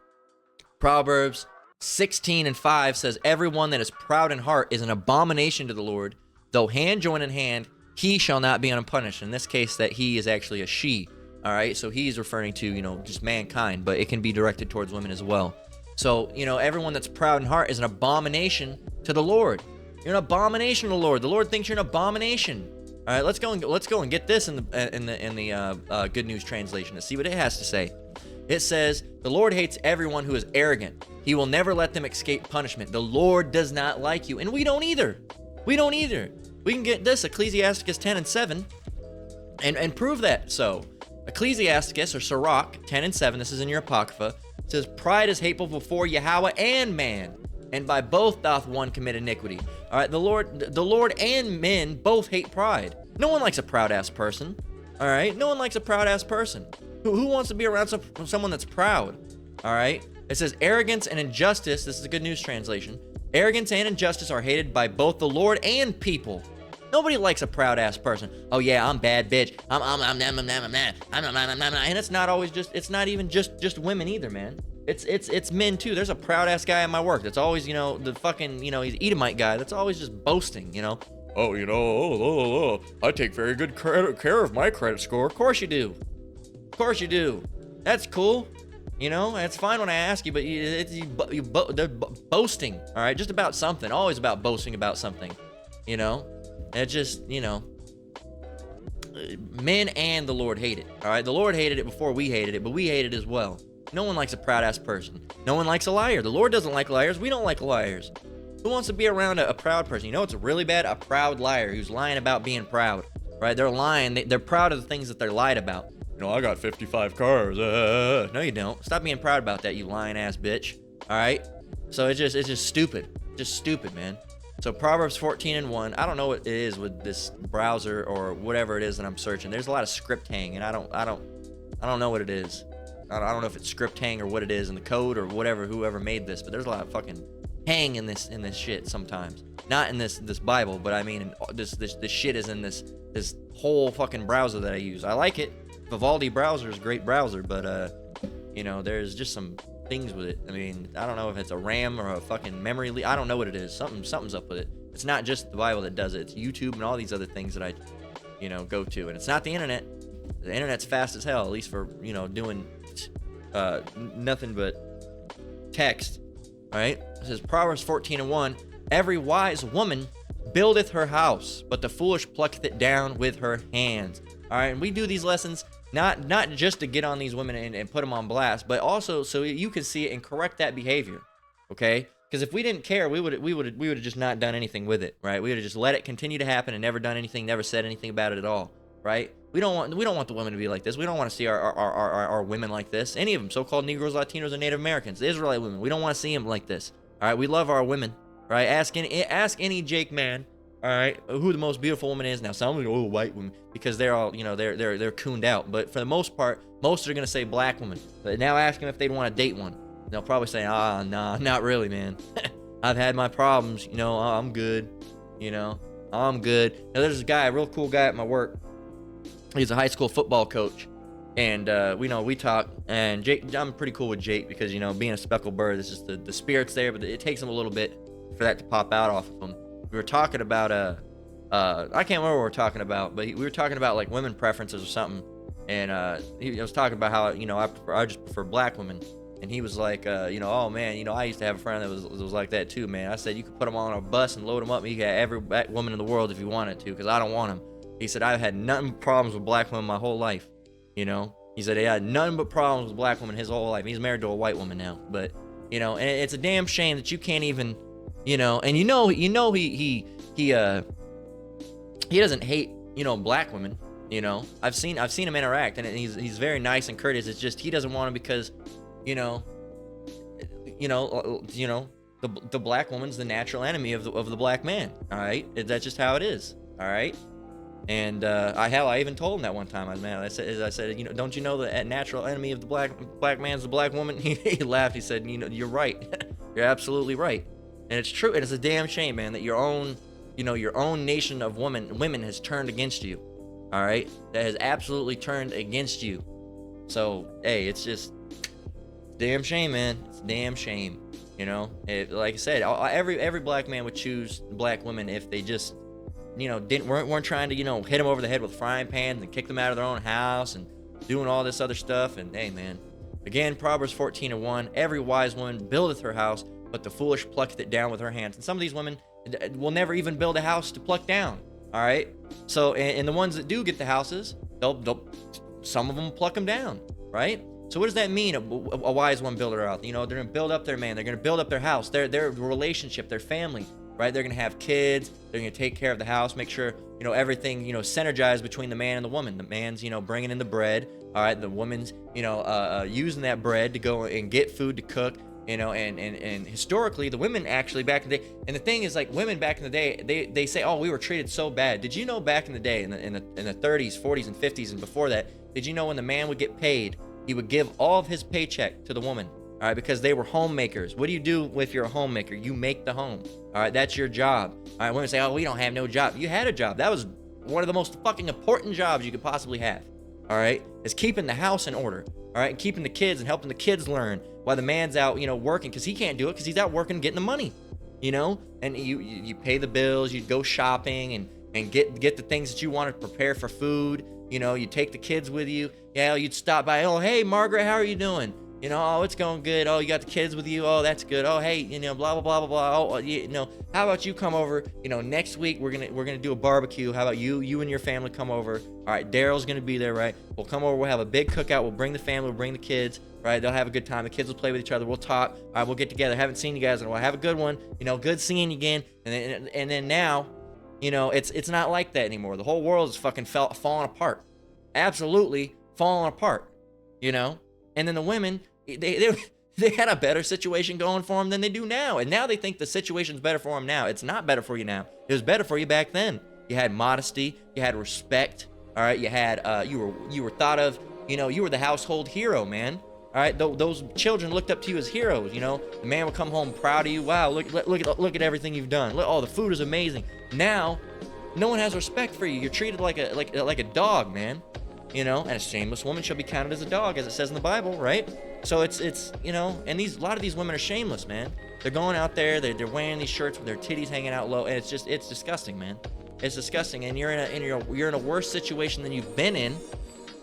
A: Proverbs 16:5 says, everyone that is proud in heart is an abomination to the Lord. Though hand join in hand, he shall not be unpunished. In this case, that he is actually a she. All right, so he's referring to, you know, just mankind, but it can be directed towards women as well. So, you know, everyone that's proud in heart is an abomination to the Lord. You're an abomination to the Lord. The Lord thinks you're an abomination. All right, let's go and get this in the Good News Translation to see what it has to say. It says, the Lord hates everyone who is arrogant. He will never let them escape punishment. The Lord does not like you, and we don't either. We don't either. We can get this, Ecclesiasticus 10:7, and prove that. So, Ecclesiasticus, or Sirach 10:7, this is in your Apocrypha, says, pride is hateful before Yahweh and man, and by both doth one commit iniquity. All right, the Lord and men both hate pride. No one likes a proud-ass person. All right, no one likes a proud-ass person. Who wants to be around someone that's proud? All right, it says arrogance and injustice. This is a Good News Translation. Arrogance and injustice are hated by both the Lord and people. Nobody likes a proud-ass person. Oh yeah, I'm bad bitch. And it's not always just. It's not even just women either, man. It's men too. There's a proud-ass guy at my work that's always, you know, the fucking, you know, he's Edomite guy that's always just boasting, you know. Oh, you know, I take very good care of my credit score. Of course you do. Of course you do. That's cool. You know, it's fine when I ask you, but they're boasting, all right? Just about something. Always about boasting about something, you know? And it just, you know, men and the Lord hate it, all right? The Lord hated it before we hated it, but we hate it as well. No one likes a proud-ass person. No one likes a liar. The Lord doesn't like liars. We don't like liars. Who wants to be around a proud person? You know what's really bad? A proud liar who's lying about being proud, right? They're lying. They're proud of the things that they're lied about. You know, I got 55 cars. No, you don't. Stop being proud about that, you lying-ass bitch. All right? So it's just stupid. Just stupid, man. So Proverbs 14:1. I don't know what it is with this browser or whatever it is that I'm searching. There's a lot of script hang, and I don't know what it is. I don't know if it's script hang or what it is in the code or whatever, whoever made this, but there's a lot of fucking hang in this shit sometimes. Not in this Bible, but I mean this shit is in this whole fucking browser that I use. I like it. Vivaldi browser is a great browser, but you know, there's just some things with it. I mean, I don't know if it's a RAM or a fucking memory leak. I don't know what it is. Something's up with it. It's not just the Bible that does it. It's YouTube and all these other things that I, you know, go to. And it's not the internet. The internet's fast as hell, at least for, you know, doing nothing but text. All right? It says Proverbs 14:1, every wise woman buildeth her house, but the foolish plucketh it down with her hands. All right, and we do these lessons not just to get on these women and put them on blast, but also so you can see it and correct that behavior. Okay? Because if we didn't care, we would have just not done anything with it, right? We would have just let it continue to happen and never done anything, never said anything about it at all, right? We don't want the women to be like this. We don't want to see our women like this. Any of them, so-called Negroes, Latinos, and Native Americans, the Israelite women. We don't want to see them like this. All right, we love our women, right? Ask any Jake man, all right, who the most beautiful woman is. Now, some of them go, oh, white women, because they're all, you know, they're cooned out. But for the most part, most are gonna say black woman. But now ask them if they'd want to date one. They'll probably say, nah, not really, man. I've had my problems, you know. I'm good, you know. I'm good. Now, there's this guy, a real cool guy at my work. He's a high school football coach, and we talk. And Jake, I'm pretty cool with Jake because, you know, being a speckled bird, it's just the spirit's there, but it takes him a little bit for that to pop out off of him. We were talking about I can't remember what we were talking about, but we were talking about like women preferences or something, and I was talking about how, you know, I just prefer black women, and he was like, you know, oh man, you know, I used to have a friend that was like that too, man. I said you could put them on a bus and load them up, and you could have every black woman in the world if you wanted to, because I don't want them. He said, I've had nothing but problems with black women my whole life, you know. He said he had nothing but problems with black women his whole life. He's married to a white woman now, but, you know, and it's a damn shame that you can't even you know, and he doesn't hate, you know, black women. You know, I've seen him interact, and he's very nice and courteous. It's just he doesn't want them because, you know, the black woman's the natural enemy of the black man. All right, that's just how it is. All right, and I even told him that one time. I said, you know, don't you know the natural enemy of the black man's the black woman? He laughed. He said, you know, you're right. You're absolutely right, and it's true. And it's a damn shame, man, that your own nation of women has turned against you. All right, that has absolutely turned against you. So hey, it's just damn shame, man. It's a damn shame. You know, like I said, every black man would choose black women if they just, you know, weren't trying to, you know, hit them over the head with frying pans and kick them out of their own house and doing all this other stuff. And hey, man, again, Proverbs 14:1, every wise woman buildeth her house, but the foolish plucketh it down with her hands. And some of these women will never even build a house to pluck down. All right, so and the ones that do get the houses, some of them pluck them down, right? So what does that mean? A wise one builder out, you know, they're gonna build up their man, they're gonna build up their house, their relationship, their family, right? They're gonna have kids, they're gonna take care of the house, make sure, you know, everything, you know, synergized between the man and the woman. The man's, you know, bringing in the bread, all right, the woman's, you know, using that bread to go and get food to cook. You know, and historically, the women actually back in the day, and the thing is, like, women back in the day, they say, oh, we were treated so bad. Did you know back in the day, in the 30s, 40s, and 50s, and before that, did you know when the man would get paid, he would give all of his paycheck to the woman, all right, because they were homemakers. What do you do if you're a homemaker? You make the home, all right, that's your job. All right, women say, oh, we don't have no job. You had a job. That was one of the most fucking important jobs you could possibly have, all right, is keeping the house in order, all right, and keeping the kids and helping the kids learn while the man's out, you know, working, because he can't do it because he's out working, getting the money, you know, and you pay the bills, you go shopping and get the things that you want to prepare for food, you know, you take the kids with you. Yeah, you'd stop by, oh, hey, Margaret, how are you doing? You know, oh, it's going good. Oh, you got the kids with you. Oh, that's good. Oh, hey, you know, blah blah blah blah blah. Oh, you know, how about you come over? You know, next week we're gonna do a barbecue. How about you and your family come over? All right, Daryl's gonna be there, right? We'll come over. We'll have a big cookout. We'll bring the family. We'll bring the kids. Right? They'll have a good time. The kids will play with each other. We'll talk. All right, we'll get together. Haven't seen you guys in a while. Have a good one. You know, good seeing you again. And then now, you know, it's not like that anymore. The whole world is fucking falling apart. Absolutely falling apart. You know, and then the women. They had a better situation going for them than they do now. And now they think the situation's better for them now. It's not better for you now. It was better for you back then. You had modesty. You had respect. All right. You had, you were thought of, you know, you were the household hero, man. All right. Those children looked up to you as heroes. You know, the man would come home proud of you. Wow. Look at everything you've done. Look, oh, the food is amazing. Now, no one has respect for you. You're treated like a dog, man. You know, and a shameless woman shall be counted as a dog, as it says in the Bible, right? So it's you know, and a lot of these women are shameless, man. They're going out there, they're wearing these shirts with their titties hanging out low, and it's disgusting, man. It's disgusting, and you're in a worse situation than you've been in,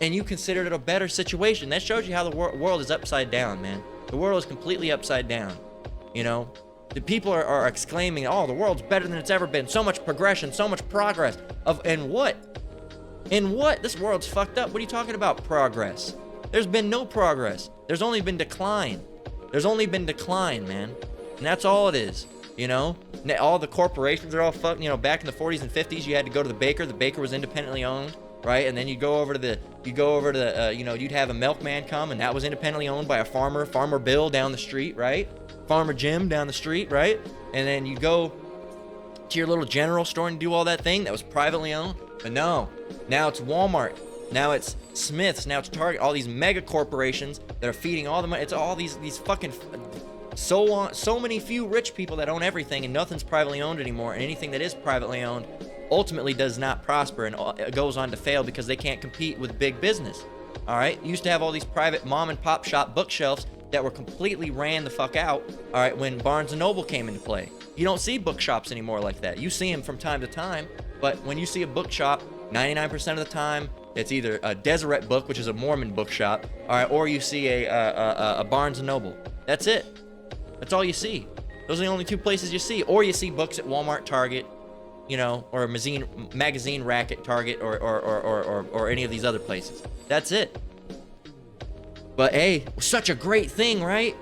A: and you considered it a better situation. That shows you how the world is upside down, man. The world is completely upside down. You know, the people are exclaiming, "Oh, the world's better than it's ever been. So much progression, so much progress." In what? This world's fucked up. What are you talking about, progress? There's been no progress. There's only been decline. Man. And that's all it is, you know? All the corporations are all fucked. You know, back in the 40s and 50s, you had to go to the baker. The baker was independently owned, right? And then you go over to the, you know, you'd have a milkman come, and that was independently owned by a farmer, Farmer Bill down the street, right? Farmer Jim down the street, right? And then you go to your little general store and do all that thing that was privately owned. But no, now it's Walmart, now it's Smith's, now it's Target, all these mega corporations that are feeding all the money. It's all these fucking so many few rich people that own everything, and nothing's privately owned anymore. And anything that is privately owned ultimately does not prosper and goes on to fail because they can't compete with big business. All right, you used to have all these private mom and pop shop bookshelves that were completely ran the fuck out. All right, when Barnes and Noble came into play, you don't see bookshops anymore like that. You see them from time to time. But when you see a bookshop, 99% of the time, it's either a Deseret book, which is a Mormon bookshop, all right, or you see a Barnes & Noble. That's it. That's all you see. Those are the only two places you see. Or you see books at Walmart, Target, you know, or a magazine rack at Target or any of these other places. That's it. But hey, such a great thing, right?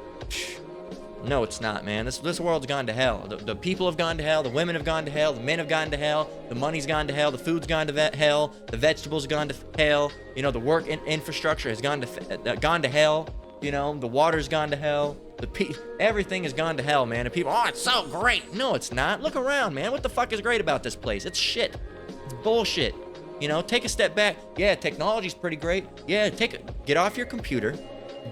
A: No, it's not, man. This world's gone to hell. The people have gone to hell. The women have gone to hell. The men have gone to hell. The money's gone to hell. The food's gone to hell. The vegetables have gone to hell. You know, the work infrastructure has gone to hell. You know, the water's gone to hell. Everything has gone to hell, man. And people, oh, it's so great. No, it's not. Look around, man. What the fuck is great about this place? It's shit. It's bullshit. You know, take a step back. Yeah, technology's pretty great. Yeah, get off your computer.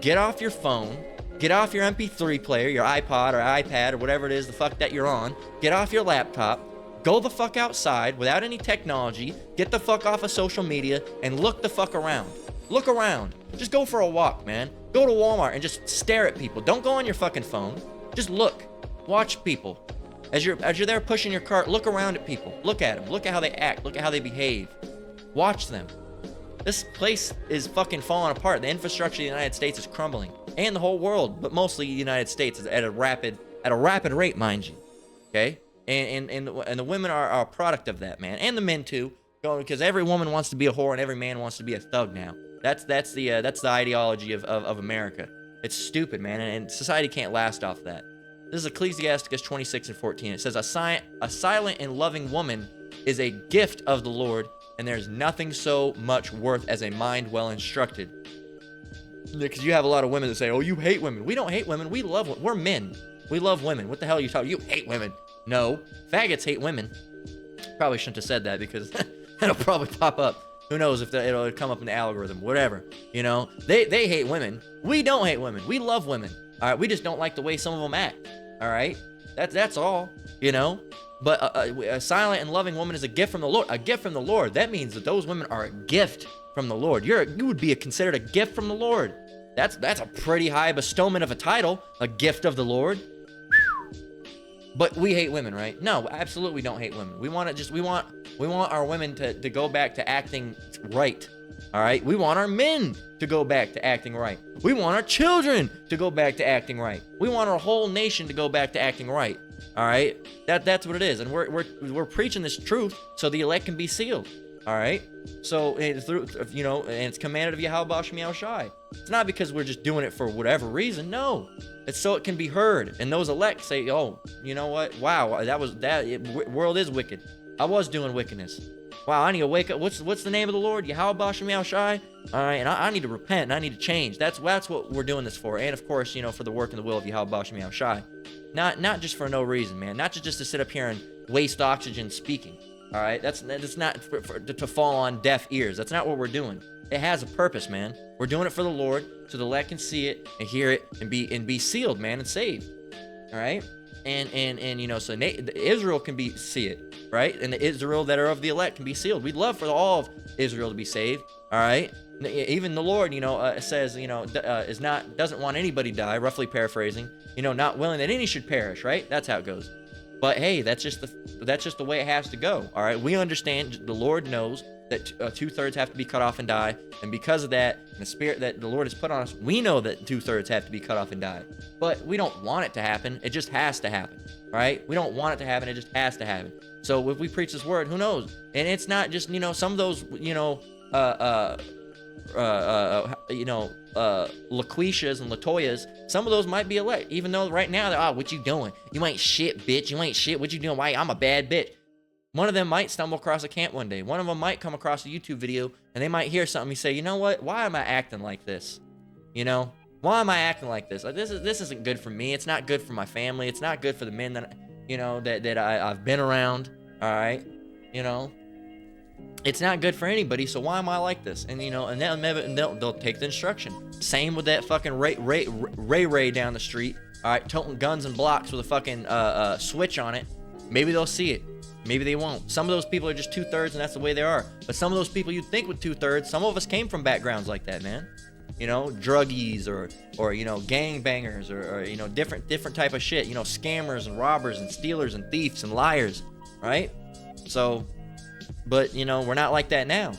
A: Get off your phone. Get off your MP3 player, your iPod or iPad or whatever it is the fuck that you're on. Get off your laptop. Go the fuck outside without any technology. Get the fuck off of social media and look the fuck around. Look around. Just go for a walk, man. Go to Walmart and just stare at people. Don't go on your fucking phone. Just look. Watch people. As you're there pushing your cart, look around at people. Look at them. Look at how they act. Look at how they behave. Watch them. This place is fucking falling apart. The infrastructure of the United States is crumbling. And the whole world, but mostly the United States is at a rapid rate, mind you. Okay? And the women are a product of that, man. And the men too. Because every woman wants to be a whore and every man wants to be a thug now. That's the ideology of America. It's stupid, man, and society can't last off that. This is Ecclesiasticus 26:14. It says, a silent and loving woman is a gift of the Lord, and there's nothing so much worth as a mind well instructed. Because you have a lot of women that say, oh, you hate women. We don't hate women. We love women. We're men. We love women. What the hell are you talking? You hate women. No. Faggots hate women. Probably shouldn't have said that because it'll probably pop up. Who knows if it'll come up in the algorithm. Whatever. You know, they hate women. We don't hate women. We love women. All right. We just don't like the way some of them act. All right. That's all. You know. But a silent and loving woman is a gift from the Lord. A gift from the Lord. That means that those women are a gift from the Lord. You would be considered a gift from the Lord. That's a pretty high bestowment of a title, a gift of the Lord. But we hate women, right? No, absolutely we don't hate women. We want our women to go back to acting right. All right? We want our men to go back to acting right. We want our children to go back to acting right. We want our whole nation to go back to acting right. All right? That's what it is. And we're preaching this truth so the elect can be sealed. All right? So, through, you know, and it's commanded of Yahweh Shem Shai. It's not because we're just doing it for whatever reason. No. It's so it can be heard. And those elect say, oh, you know what? Wow, world is wicked. I was doing wickedness. Wow, I need to wake up. What's the name of the Lord? Yahweh Shem Shai. All right, and I need to repent and I need to change. That's what we're doing this for. And of course, you know, for the work and the will of Yahweh Shem Shai. Not just for no reason, man. Not just to sit up here and waste oxygen speaking. All right, that's not to fall on deaf ears. That's not what we're doing. It has a purpose, man. We're doing it for the Lord, so the elect can see it and hear it and be sealed, man, and saved. All right, and you know, so Israel can see it, right? And the Israel that are of the elect can be sealed. We'd love for all of Israel to be saved. All right, even the Lord, you know, says, you know, doesn't want anybody to die. Roughly paraphrasing, you know, not willing that any should perish. Right? That's how it goes. But hey, that's just the way it has to go. All right, we understand. The Lord knows that 2/3 have to be cut off and die, and because of that, and the spirit that the Lord has put on us, we know that 2/3 have to be cut off and die. But we don't want it to happen. It just has to happen. Right? We don't want it to happen. It just has to happen. So if we preach this word, who knows? And it's not just, you know, some of those, you know, LaQuishas and Latoyas, some of those might be elect, even though right now they're, oh, what you doing? You ain't shit, bitch. You ain't shit. What you doing? Why? I'm a bad bitch. One of them might stumble across a camp one day. One of them might come across a YouTube video and they might hear something and say, you know what? Why am I acting like this? You know, why am I acting like this? Like, this isn't good for me. It's not good for my family. It's not good for the men that, you know, that I've been around. All right. You know, it's not good for anybody, so why am I like this? And, you know, and they'll take the instruction. Same with that fucking Ray down the street, all right, toting guns and blocks with a fucking switch on it. Maybe they'll see it. Maybe they won't. Some of those people are just 2/3, and that's the way they are. But some of those people you'd think with 2/3, some of us came from backgrounds like that, man. You know, druggies or you know, gangbangers or you know, different type of shit. You know, scammers and robbers and stealers and thieves and liars, right? So, but, you know, we're not like that now.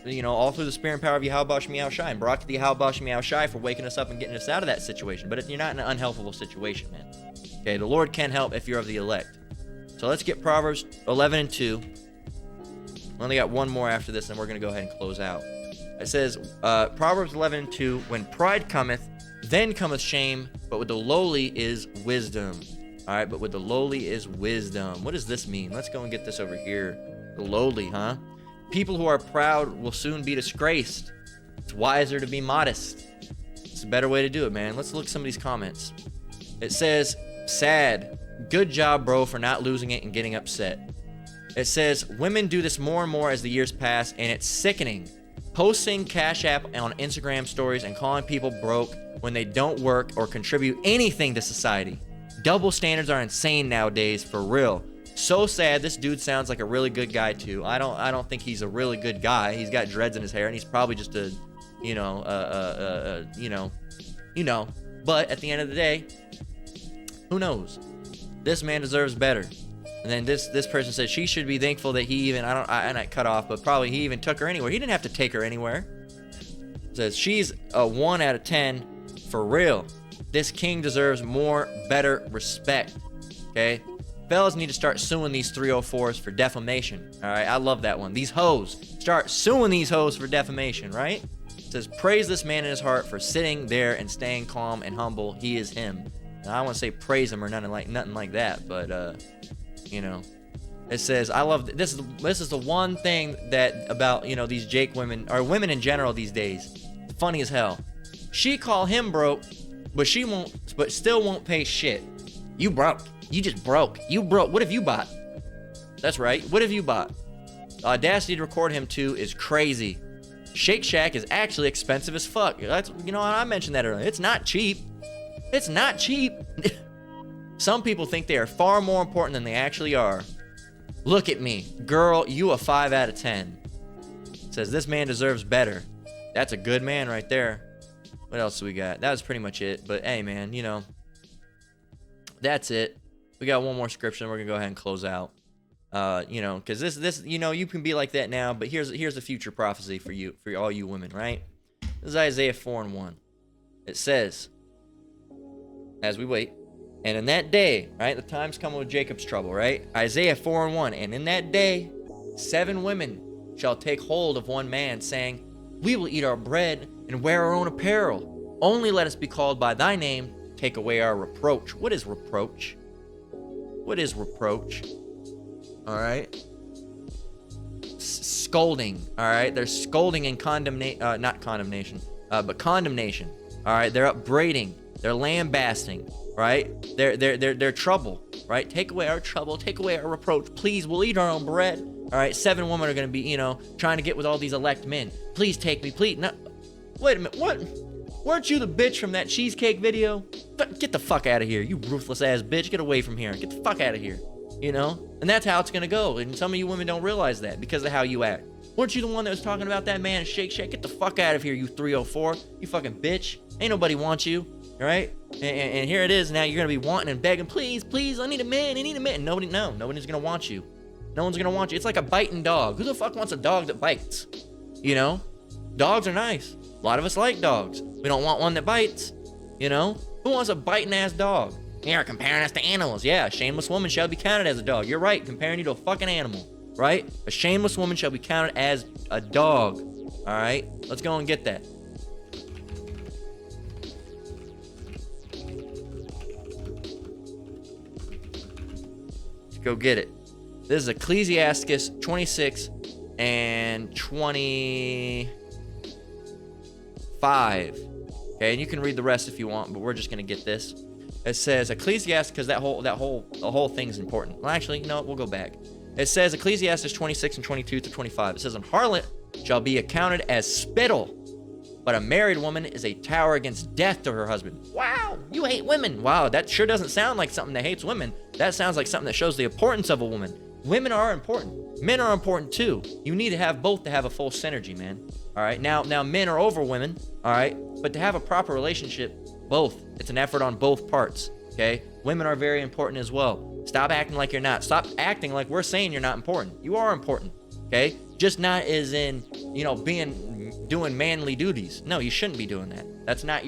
A: You know, all through the spirit and power of Yahweh Shem Shai. And Barak to Yahweh Shem Shai for waking us up and getting us out of that situation. But you're not in an unhelpful situation, man. Okay, the Lord can help if you're of the elect. So let's get Proverbs 11:2. We only got one more after this, and we're going to go ahead and close out. It says, Proverbs 11:2, when pride cometh, Then cometh shame, but with the lowly is wisdom. All right, but with the lowly is wisdom. What does this mean? Let's go and get this over here. The lowly, huh? People who are proud will soon be disgraced. It's wiser to be modest. It's a better way to do it, man. Let's look at some of these comments. It says, sad. Good job, bro, for not losing it and getting upset. It says, women do this more and more as the years pass, and it's sickening. Posting Cash App on Instagram stories and calling people broke when they don't work or contribute anything to society. Double standards are insane nowadays, for real. So sad. This dude sounds like a really good guy too. I don't think he's a really good guy. He's got dreads in his hair, and he's probably just a, But at the end of the day, who knows? This man deserves better. And then this person said she should be thankful that he even I cut off, but probably he even took her anywhere. He didn't have to take her anywhere. Says she's a 1 out of 10 for real. This king deserves more, better respect. Okay, fellas need to start suing these 304s for defamation. All right, I love that one. These hoes, start suing these hoes for defamation. Right? It says praise this man in his heart for sitting there and staying calm and humble. He is him. Now, I don't want to say praise him or nothing like that, but it says I love this is the one thing that about these Jake women or women in general these days. Funny as hell. She call him broke, but still won't pay shit. You broke. You just broke. You broke. What have you bought? That's right. What have you bought? The audacity to record him too is crazy. Shake Shack is actually expensive as fuck. That's I mentioned that earlier. It's not cheap. It's not cheap. Some people think they are far more important than they actually are. Look at me. Girl, you a 5 out of 10. Says this man deserves better. That's a good man right there. What else do we got? That was pretty much it. But hey, man, that's it. We got one more scripture and we're going to go ahead and close out. Because this you can be like that now, but here's a future prophecy for all you women, right? This is Isaiah 4:1. It says, as we wait, and in that day, right, the time's coming with Jacob's trouble, right? Isaiah 4:1, and in that day, 7 women shall take hold of one man, saying, we will eat our bread and wear our own apparel. Only let us be called by thy name, take away our reproach. What is reproach? What is reproach? All right. Scolding. All right. They're scolding and not condemnation, but condemnation. All right. They're upbraiding. They're lambasting. Right. They're trouble. Right. Take away our trouble. Take away our reproach. Please, we'll eat our own bread. All right. 7 women are going to be, trying to get with all these elect men. Please take me. Please. No. Wait a minute. What? Weren't you the bitch from that cheesecake video? Get the fuck out of here. You ruthless ass bitch. Get away from here. Get the fuck out of here. And that's how it's going to go. And some of you women don't realize that because of how you act. Weren't you the one that was talking about that man at Shake Shack? Get the fuck out of here, you 304. You fucking bitch. Ain't nobody wants you. All right? And here it is now. You're going to be wanting and begging, please, please, I need a man. I need a man. Nobody's going to want you. No one's going to want you. It's like a biting dog. Who the fuck wants a dog that bites? Dogs are nice. A lot of us like dogs. We don't want one that bites. Who wants a biting ass dog? You're comparing us to animals. Yeah, a shameless woman shall be counted as a dog. You're right, comparing you to a fucking animal, right? A shameless woman shall be counted as a dog. All right, let's go and get that. Let's go get it. This is Ecclesiastes 26 and 25. Okay, and you can read the rest if you want, but we're just gonna get this. It says Ecclesiastes, because the whole thing's important. Well, actually, no, we'll go back. It says Ecclesiastes 26 and 22 to 25. It says, "An harlot shall be accounted as spittle, but a married woman is a tower against death to her husband." Wow, you hate women. Wow, that sure doesn't sound like something that hates women. That sounds like something that shows the importance of a woman. Women are important. Men are important too. You need to have both to have a full synergy, man. All right, now men are over women. All right, but to have a proper relationship, both. It's an effort on both parts. Okay, women are very important as well. Stop acting like you're not. Stop acting like we're saying you're not important. You are important. Okay, just not as in doing manly duties. No, you shouldn't be doing that. That's not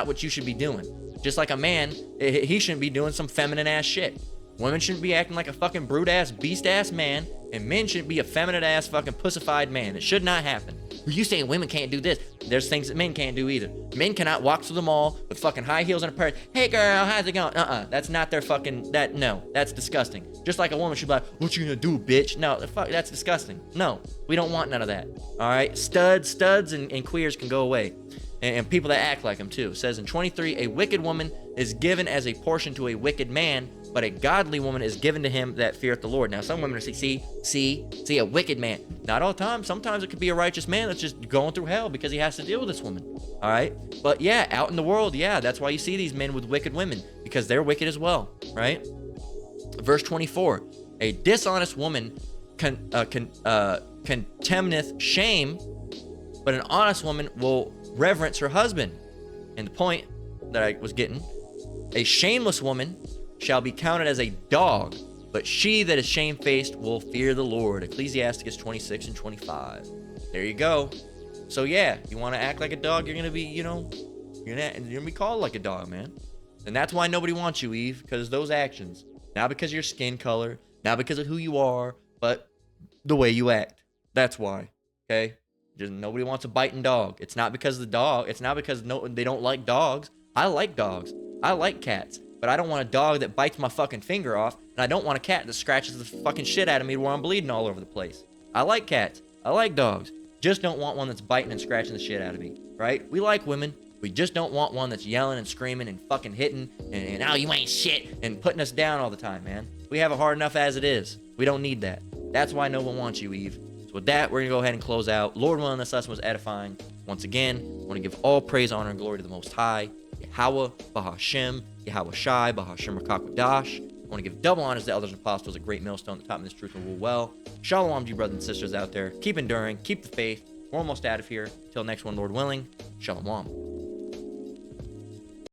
A: what you should be doing. Just like a man, he shouldn't be doing some feminine ass shit. Women shouldn't be acting like a fucking brute ass beast ass man, and men shouldn't be a feminine ass fucking pussified man. It should not happen. You saying women can't do this? There's things that men can't do either. Men cannot walk through the mall with fucking high heels and a purse. Hey girl, how's it going? That's not their fucking, no, that's disgusting. Just like a woman should be like, what you gonna do, bitch? No, fuck, that's disgusting. No, we don't want none of that. All right, studs and queers can go away. And people that act like them too. It says in 23, a wicked woman is given as a portion to a wicked man, but a godly woman is given to him that feareth the Lord. Now, some women are see, a wicked man. Not all the time. Sometimes it could be a righteous man that's just going through hell because he has to deal with this woman. All right? But yeah, out in the world, yeah, that's why you see these men with wicked women, because they're wicked as well, right? Verse 24, a dishonest woman contemneth shame, but an honest woman will reverence her husband. And the point that I was getting, a shameless woman shall be counted as a dog, but she that is shamefaced will fear the Lord. Ecclesiasticus 26 and 25. There you go. So yeah, you want to act like a dog, you're gonna be, you're gonna be called like a dog, man. And that's why nobody wants you, Eve, because of those actions. Not because of your skin color, not because of who you are, but the way you act. That's why. Okay? Just nobody wants a biting dog. It's not because of the dog. It's not because they don't like dogs. I like dogs. I like cats. But I don't want a dog that bites my fucking finger off, and I don't want a cat that scratches the fucking shit out of me where I'm bleeding all over the place. I like cats. I like dogs. Just don't want one that's biting and scratching the shit out of me, right? We like women. We just don't want one that's yelling and screaming and fucking hitting and oh, you ain't shit, and putting us down all the time, man. We have it hard enough as it is. We don't need that. That's why no one wants you, Eve. So with that, we're going to go ahead and close out. Lord willing, this lesson was edifying. Once again, I want to give all praise, honor, and glory to the Most High, Yahweh, Bahashem, Yahweh Shai, Bahashem Rakakwadash. I want to give double honors to elders and apostles, a great millstone at the top of this truth and rule well. Shalom to you brothers and sisters out there. Keep enduring, keep the faith. We're almost out of here. Till next one, Lord willing. Shalom.